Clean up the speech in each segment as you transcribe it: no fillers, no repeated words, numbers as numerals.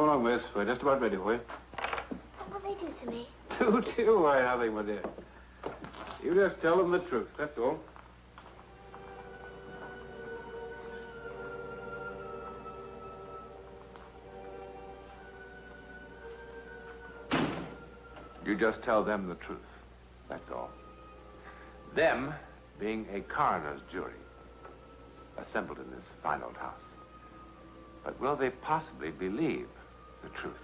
Come along, miss. We're just about ready for you. What will they do to me? Do to you? Why, nothing, my dear. You just tell them the truth, that's all. You just tell them the truth, that's all. Them being a coroner's jury assembled in this fine old house. But will they possibly believe the truth?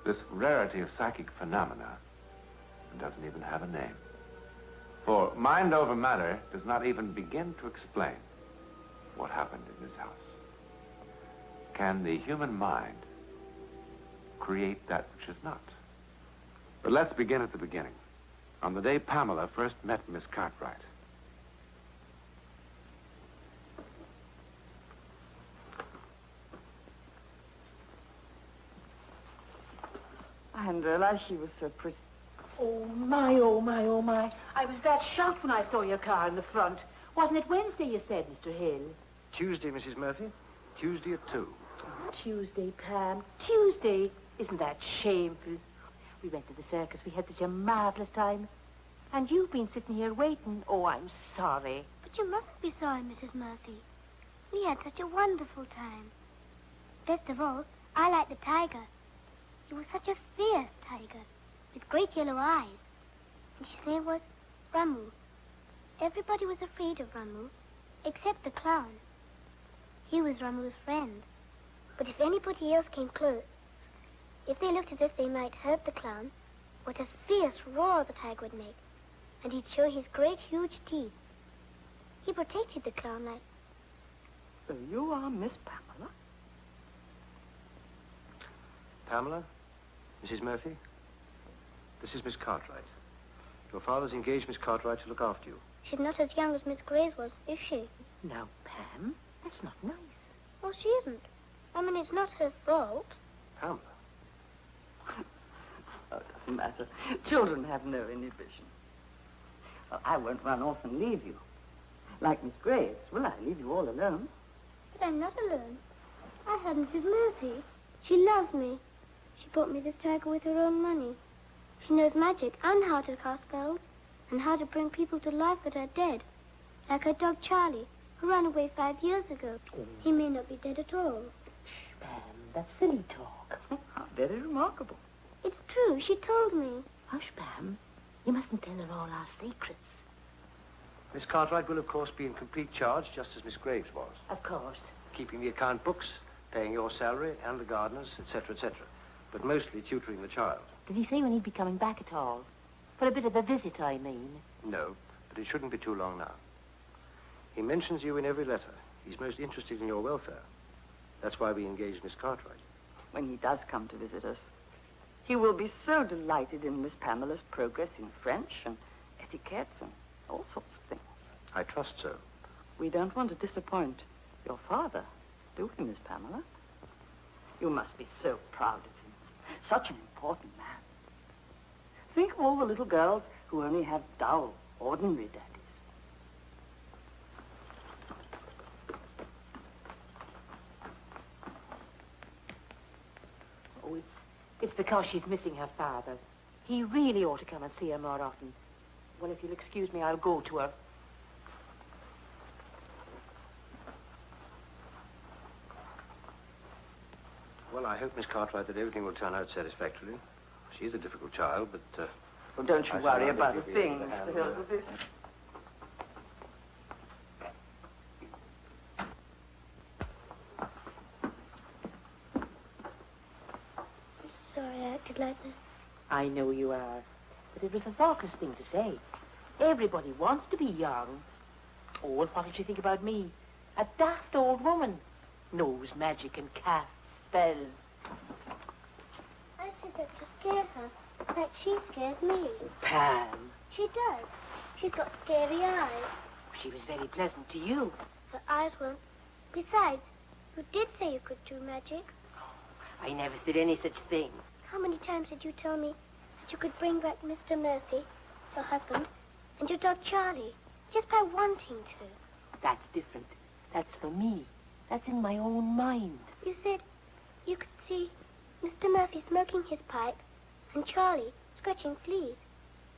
This rarity of psychic phenomena doesn't even have a name. For mind over matter does not even begin to explain what happened in this house. Can the human mind create that which is not? But let's begin at the beginning. On the day Pamela first met Miss Cartwright. I hadn't realized she was so pretty. Oh, my, oh, my, oh, my. I was that shocked when I saw your car in the front. Wasn't it Wednesday, you said, Mr. Hill? Tuesday, Mrs. Murphy. Tuesday at 2. Tuesday, Pam. Tuesday. Isn't that shameful? We went to the circus. We had such a marvelous time. And you've been sitting here waiting. Oh, I'm sorry. But you mustn't be sorry, Mrs. Murphy. We had such a wonderful time. Best of all, I liked the tiger. He was such a fierce tiger, with great yellow eyes. And his name was Ramu. Everybody was afraid of Ramu, except the clown. He was Ramu's friend. But if anybody else came close, if they looked as if they might hurt the clown, what a fierce roar the tiger would make. And he'd show his great huge teeth. He protected the clown like... So you are Miss Pamela? Pamela, Mrs. Murphy, this is Miss Cartwright. Your father's engaged Miss Cartwright to look after you. She's not as young as Miss Graves was, is she? Now, Pam, that's not nice. Well, she isn't. I mean, it's not her fault. Pamela? Oh, it doesn't matter. Children have no inhibitions. Well, I won't run off and leave you. Like Miss Graves, will I leave you all alone? But I'm not alone. I have Mrs. Murphy. She loves me. She bought me this tiger with her own money. She knows magic and how to cast spells and how to bring people to life that are dead. Like her dog Charlie, who ran away 5 years ago. He may not be dead at all. Shh, Pam, that's silly talk. How very remarkable. It's true. She told me. Hush, Pam. You mustn't tell her all our secrets. Miss Cartwright will, of course, be in complete charge, just as Miss Graves was. Of course. Keeping the account books, paying your salary and the gardener's, etc., etc. But mostly tutoring the child. Did he say when he'd be coming back at all? For a bit of a visit, I mean. No, but it shouldn't be too long now. He mentions you in every letter. He's most interested in your welfare. That's why we engaged Miss Cartwright. When he does come to visit us, he will be so delighted in Miss Pamela's progress in French and etiquette and all sorts of things. I trust so. We don't want to disappoint your father, do we, Miss Pamela? You must be so proud of him. Such an important man. Think of all the little girls who only have dull, ordinary daddies. Oh, it's because she's missing her father. He really ought to come and see her more often. Well, if you'll excuse me, I'll go to her. Well, I hope, Miss Cartwright, that everything will turn out satisfactorily. She's a difficult child, but... Well, don't you I worry shall about a give you thing, the Mr. hand, Hill, with this. Sorry I acted like that. I know you are. But it was the thoughtless thing to say. Everybody wants to be young. Oh, and what did you think about me? A daft old woman. Knows magic and casts spells. I said that to scare her, like she scares me. Pam. She does. She's got scary eyes. She was very pleasant to you. Her eyes weren't. Besides, you did say you could do magic. I never said any such thing. How many times did you tell me that you could bring back Mr. Murphy, your husband, and your dog Charlie, just by wanting to? That's different. That's for me. That's in my own mind. You said you could see Mr. Murphy smoking his pipe and Charlie scratching fleas.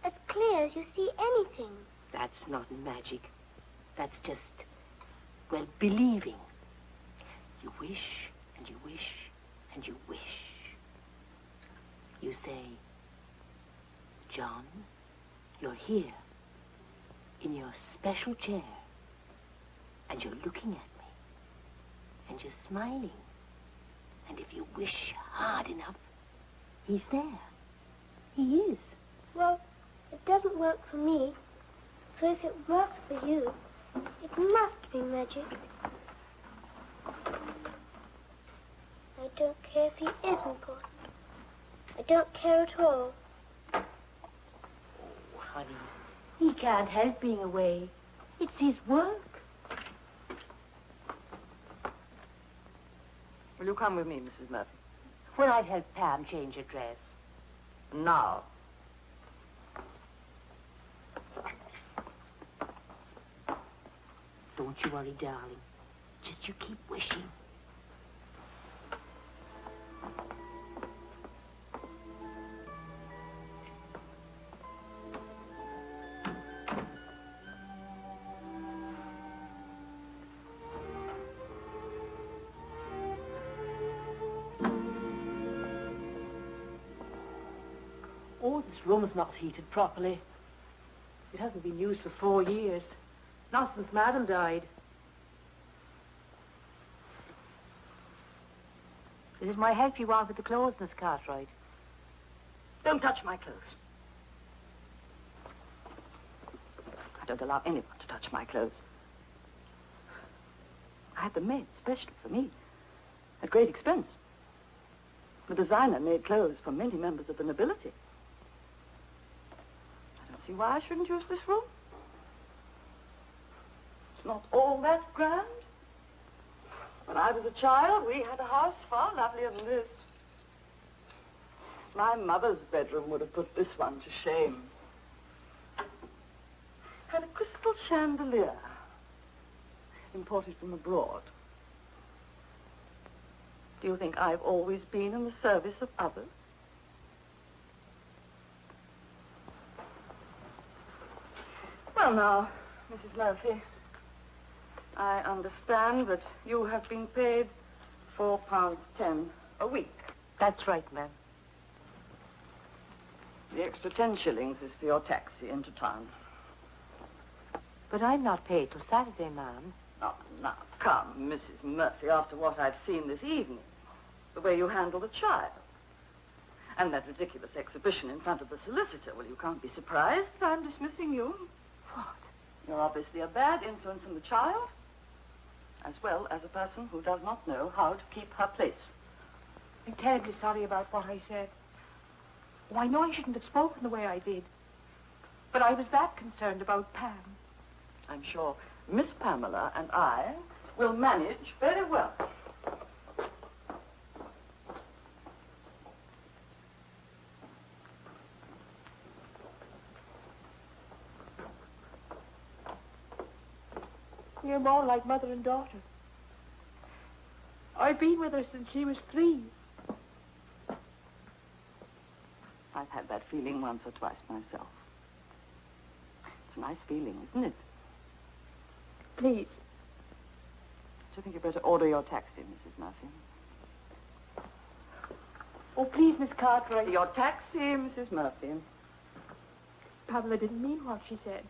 As clear as you see anything. That's not magic. That's just, well, believing. You wish, and you wish, and you wish. You say, John, you're here, in your special chair, and you're looking at me, and you're smiling. And if you wish hard enough, he's there. He is. Well, it doesn't work for me. So if it works for you, it must be magic. I don't care if he is important. I don't care at all. Oh, honey, he can't help being away. It's his work. Will you come with me, Mrs. Murphy? When I'd help Pam change her dress. Now. Don't you worry, darling. Just you keep wishing. Oh, this room's not heated properly. It hasn't been used for 4 years. Not since Madam died. Is it my help you want with the clothes, Miss Cartwright? Don't touch my clothes. I don't allow anyone to touch my clothes. I had them made specially for me, at great expense. The designer made clothes for many members of the nobility. I don't see why I shouldn't use this room. It's not all that grand. When I was a child, we had a house far lovelier than this. My mother's bedroom would have put this one to shame. Had a crystal chandelier, imported from abroad. Do you think I've always been in the service of others? Well, now, Mrs. Murphy, I understand that you have been paid £4.10 a week. That's right, ma'am. The extra 10 shillings is for your taxi into town. But I'm not paid till Saturday, ma'am. Now, come, Mrs. Murphy, after what I've seen this evening, the way you handle the child, and that ridiculous exhibition in front of the solicitor, well, you can't be surprised that I'm dismissing you. What? You're obviously a bad influence on the child, as well as a person who does not know how to keep her place. I'm terribly sorry about what I said. Oh, I know I shouldn't have spoken the way I did. But I was that concerned about Pam. I'm sure Miss Pamela and I will manage very well. You're more like mother and daughter. I've been with her since she was 3. I've had that feeling once or twice myself. It's a nice feeling, isn't it? Please. Do you think you'd better order your taxi, Mrs. Murphy? Oh, please, Miss Cartwright. Your taxi, Mrs. Murphy. Pamela didn't mean what she said.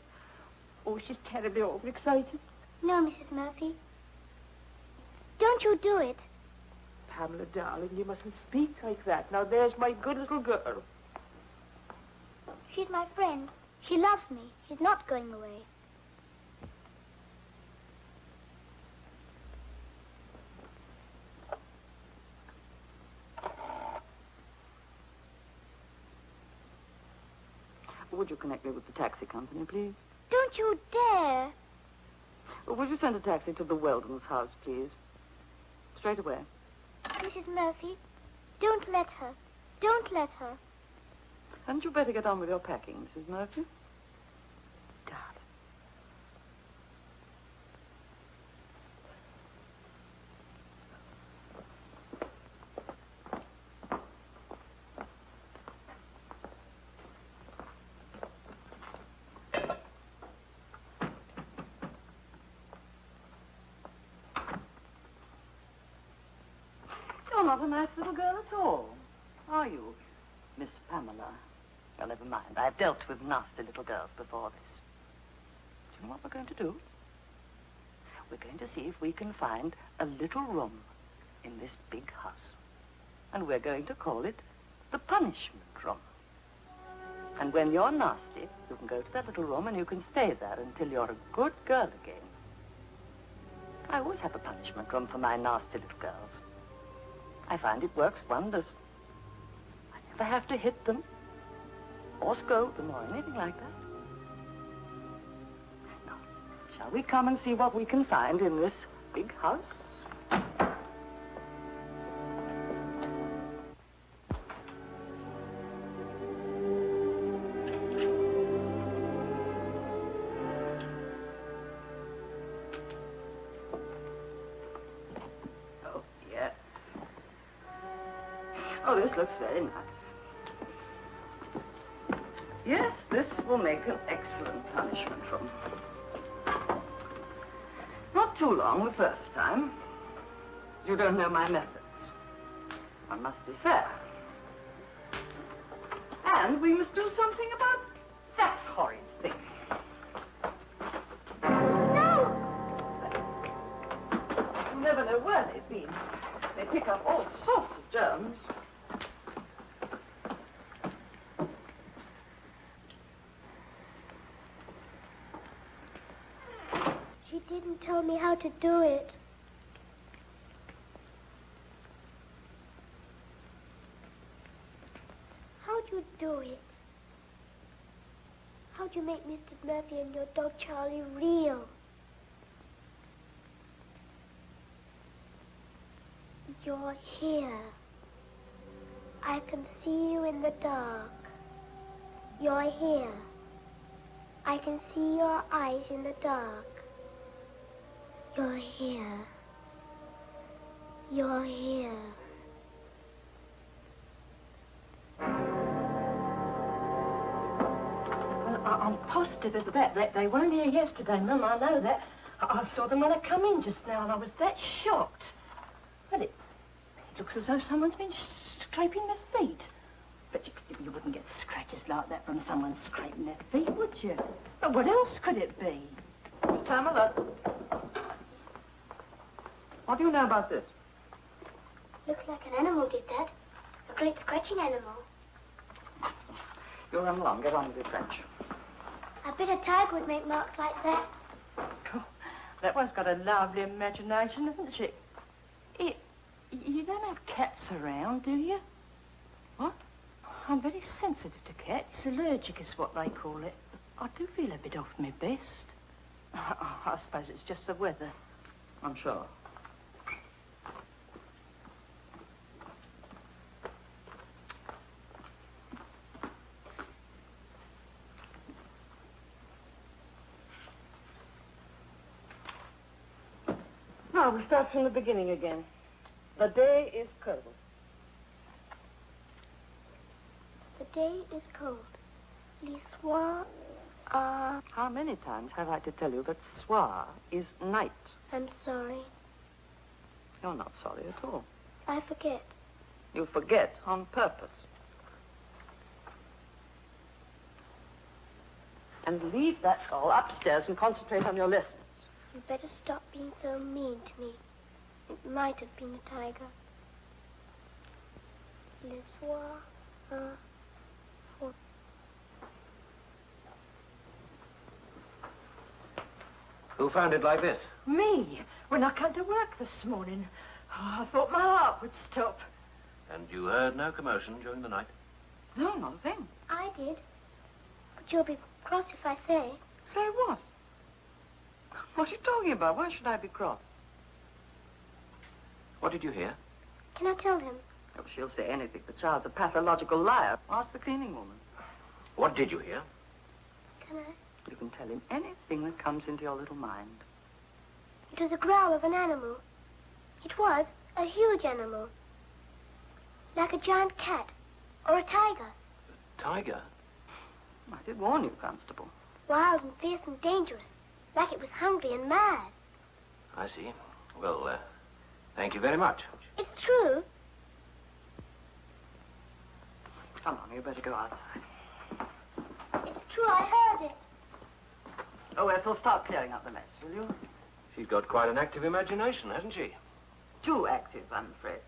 Oh, she's terribly overexcited. No, Mrs. Murphy. Don't you do it. Pamela, darling, you mustn't speak like that. Now, there's my good little girl. She's my friend. She loves me. She's not going away. Would you connect me with the taxi company, please? Don't you dare. Would you send a taxi to the Weldon's house, please? Straight away. Mrs. Murphy, don't let her. Don't let her. Hadn't you better get on with your packing, Mrs. Murphy? Darling. You're not a nice little girl at all, are you, Miss Pamela? Well, never mind. I've dealt with nasty little girls before this. Do you know what we're going to do? We're going to see if we can find a little room in this big house. And we're going to call it the punishment room. And when you're nasty, you can go to that little room and you can stay there until you're a good girl again. I always have a punishment room for my nasty little girls. I find it works wonders. I never have to hit them, or scold them, or anything like that. Now, shall we come and see what we can find in this big house? Oh, this looks very nice. Yes, this will make an excellent punishment room. Not too long the first time. You don't know my methods. One must be fair. And we must do something about that horrid thing. No! You never know where they've been. They pick up all sorts of germs. She didn't tell me how to do it. How'd you do it? How'd you make Mr. Murphy and your dog Charlie real? You're here. I can see you in the dark. You're here. I can see your eyes in the dark. You're here. You're here. Well, I'm positive of that. They weren't here yesterday, Mum. I know that. I saw them when I come in just now, and I was that shocked. But it looks as though someone's been scraping their feet. But you wouldn't get scratches like that from someone scraping their feet, would you? But what else could it be? Miss Pamela. What do you know about this? Looks like an animal did that. A great scratching animal. You run along. Get on with your French. I bet a tiger would make marks like that. Oh, that one's got a lovely imagination, isn't she? You don't have cats around, do you? What? I'm very sensitive to cats. Allergic is what they call it. I do feel a bit off my best. I suppose it's just the weather. I'm sure. Now, we start from the beginning again. The day is cold. The day is cold. Les soirs are... How many times have I to tell you that soir is night? I'm sorry. You're not sorry at all. I forget. You forget on purpose. And leave that doll upstairs and concentrate on your lessons. You better stop being so mean to me. It might have been a tiger. Les soirs are... Who found it like this? Me, when I come to work this morning. Oh, I thought my heart would stop. And you heard no commotion during the night? No, not a thing. I did. But you'll be cross if I say. Say what? What are you talking about? Why should I be cross? What did you hear? Can I tell him? Oh, she'll say anything. The child's a pathological liar. Ask the cleaning woman. What did you hear? Can I? You can tell him anything that comes into your little mind. It was a growl of an animal. It was a huge animal. Like a giant cat or a tiger. Tiger? I did warn you, Constable. Wild and fierce and dangerous. Like it was hungry and mad. I see. Well, thank you very much. It's true. Come on, you better go outside. It's true, I heard it. Oh, Ethel, start clearing up the mess, will you? She's got quite an active imagination, hasn't she? Too active, I'm afraid.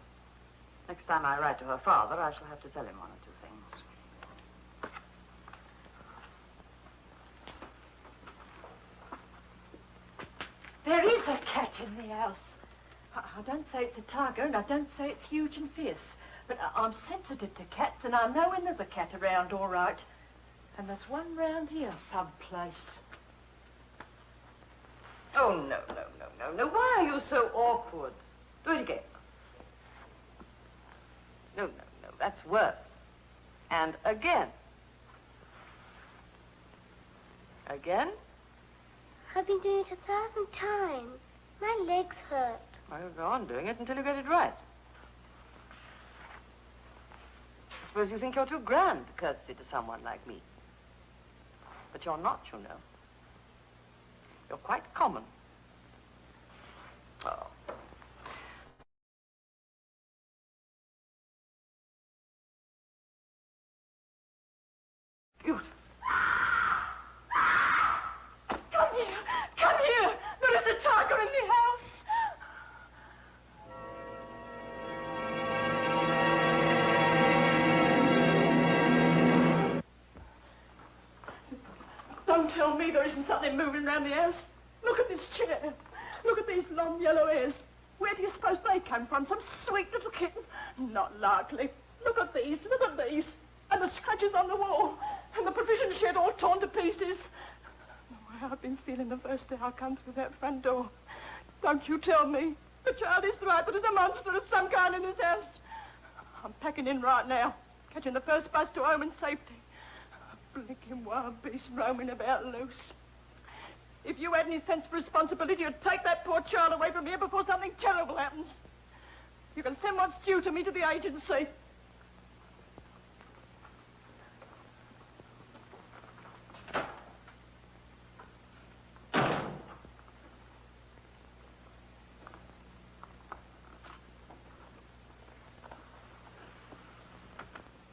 Next time I write to her father, I shall have to tell him one or two things. There is a cat in the house. I don't say it's a tiger, and I don't say it's huge and fierce. But I'm sensitive to cats, and I know when there's a cat around, all right. And there's one round here someplace. Oh, no. Why are you so awkward? Do it again. No. That's worse. And again. Again? I've been doing it 1,000 times. My legs hurt. Well, go on doing it until you get it right. I suppose you think you're too grand to curtsy to someone like me. But you're not, you know. You're quite common. Oh. Beautiful. Come here! There is a tiger in the house! Don't tell me there isn't something moving around the house. Look at this chair. Look at these long yellow hairs. Where do you suppose they came from? Some sweet little kitten? Not likely. Look at these. And the scratches on the wall. And the provision shed all torn to pieces. Oh, I've been feeling the first day I come through that front door. Don't you tell me. The child is right, but there's a monster of some kind in this house. I'm packing in right now. Catching the first bus to home in safety. A blinking wild beast roaming about loose. If you had any sense of responsibility, you'd take that poor child away from here before something terrible happens. You can send what's due to me to the agency.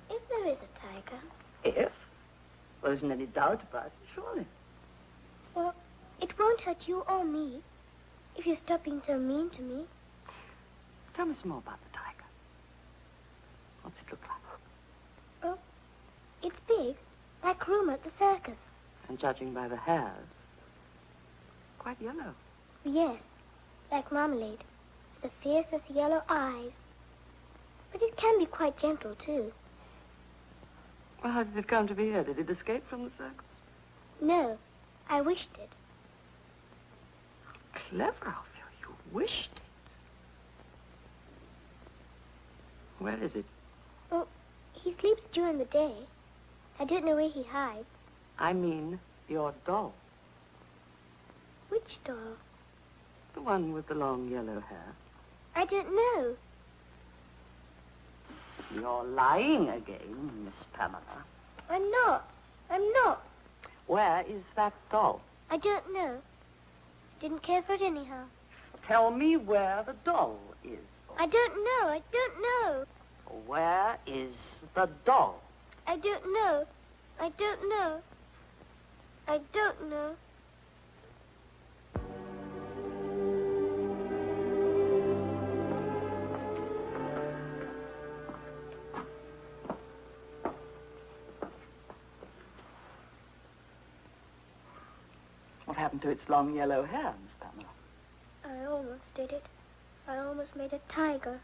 If there is a tiger, If? Well, there isn't any doubt about it, surely. well, it won't hurt you or me if you stop being so mean to me. Tell me some more about the tiger. What's it look like? Oh, it's big, like Ruma at the circus. And judging by the hairs, quite yellow. Yes, like marmalade, with the fiercest yellow eyes. But it can be quite gentle, too. Well, how did it come to be here? Did it escape from the circus? No, I wished it. Clever of you. You wished it. Where is it? Oh, he sleeps during the day. I don't know where he hides. I mean your doll. Which doll? The one with the long yellow hair. I don't know. You're lying again, Miss Pamela. I'm not. Where is that doll? I don't know. Didn't care for it anyhow. Tell me where the doll is. I don't know. Where is the doll? I don't know. What happened to its long yellow hair, Miss Pamela? I almost did it. I almost made a tiger.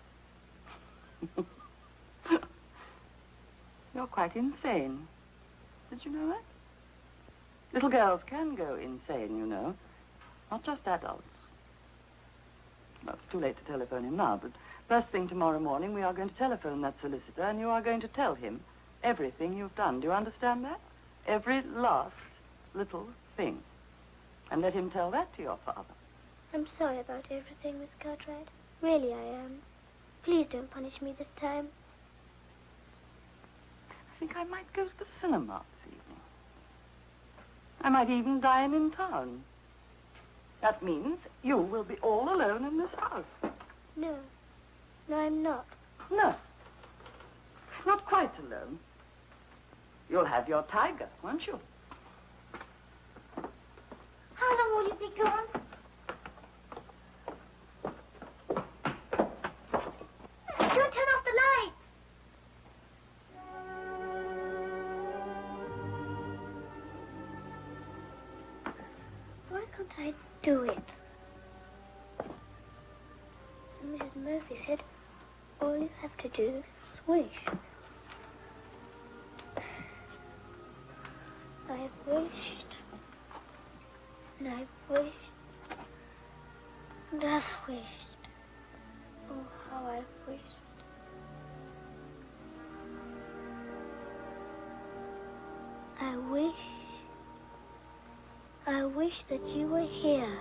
You're quite insane. Did you know that? Little girls can go insane, you know. Not just adults. Well, it's too late to telephone him now, but first thing tomorrow morning we are going to telephone that solicitor and you are going to tell him everything you've done. Do you understand that? Every last little thing. And let him tell that to your father. I'm sorry about everything, Miss Cartwright. Really, I am. Please don't punish me this time. I think I might go to the cinema this evening. I might even dine in town. That means you will be all alone in this house. No. No, I'm not. No. Not quite alone. You'll have your tiger, won't you? How long will you be gone? Don't turn off the light. Why can't I do it? Mrs. Murphy said, all you have to do is wish. I've wished, and I've wished, and I've wished. Oh, how I've wished. I wish that you were here.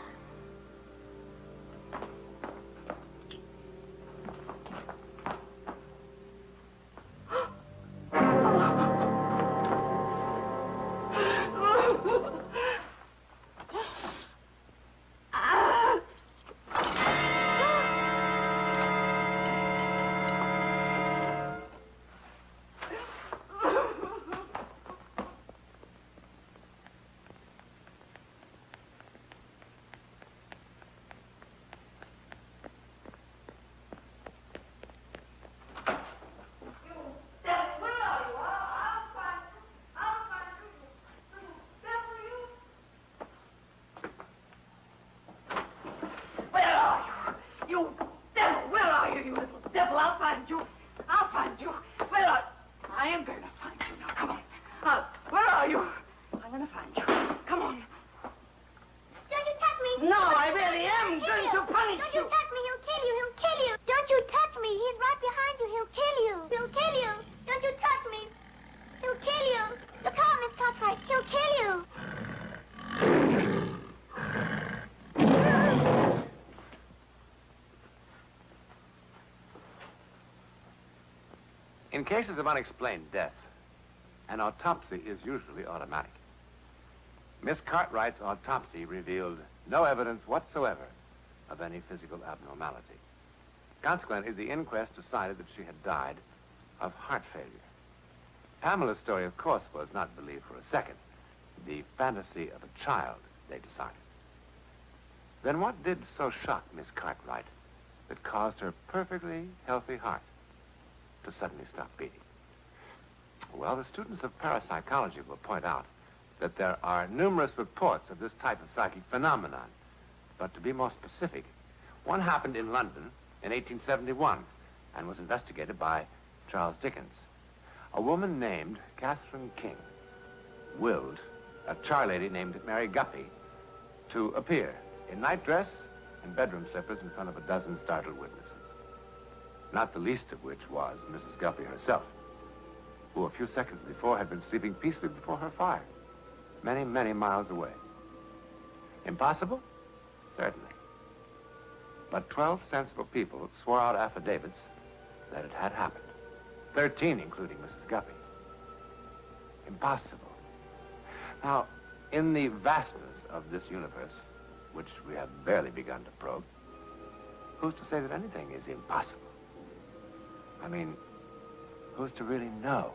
In cases of unexplained death, an autopsy is usually automatic. Miss Cartwright's autopsy revealed no evidence whatsoever of any physical abnormality. Consequently, the inquest decided that she had died of heart failure. Pamela's story, of course, was not believed for a second. The fantasy of a child, they decided. Then what did so shock Miss Cartwright that caused her perfectly healthy heart to suddenly stop beating? Well, the students of parapsychology will point out that there are numerous reports of this type of psychic phenomenon. But to be more specific, one happened in London in 1871 and was investigated by Charles Dickens. A woman named Catherine King willed a charlady named Mary Guppy to appear in nightdress and bedroom slippers in front of a dozen startled witnesses. Not the least of which was Mrs. Guppy herself, who a few seconds before had been sleeping peacefully before her fire, many, many miles away. Impossible? Certainly. But 12 sensible people swore out affidavits that it had happened. 13, including Mrs. Guppy. Impossible. Now, in the vastness of this universe, which we have barely begun to probe, who's to say that anything is impossible? I mean, who's to really know?